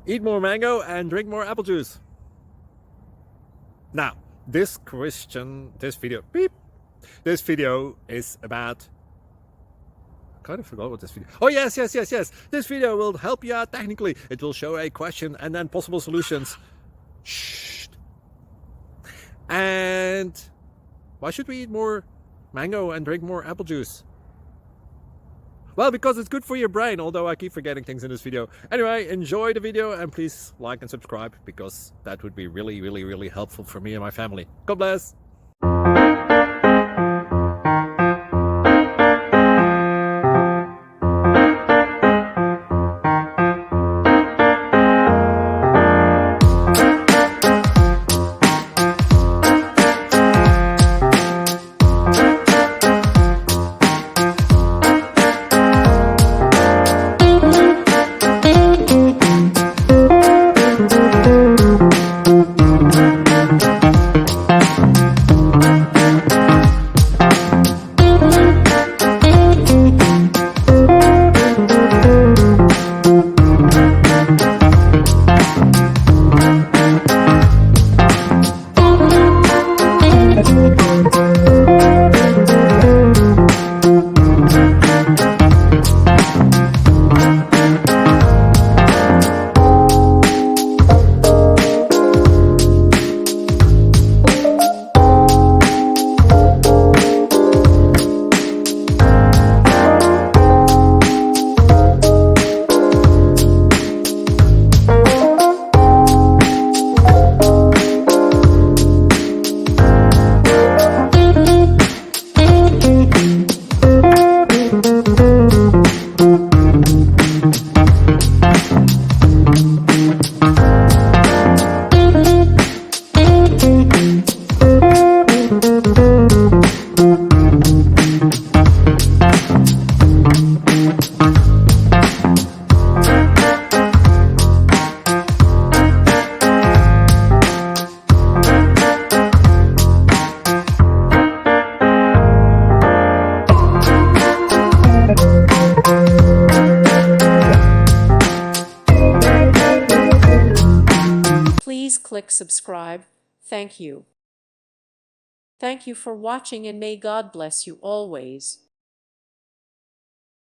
Eat more mango and drink more apple juice. Now, this video is about, I kind of forgot what this video. Oh, yes. This video will help you out technically. It will show a question and then possible solutions. Shh. And why should we eat more mango and drink more apple juice? Well, because it's good for your brain, although I keep forgetting things in this video. Anyway, enjoy the video and please like and subscribe, because that would be really helpful for me and my family. God bless. Please click subscribe. Thank you. Thank you for watching, and may God bless you always.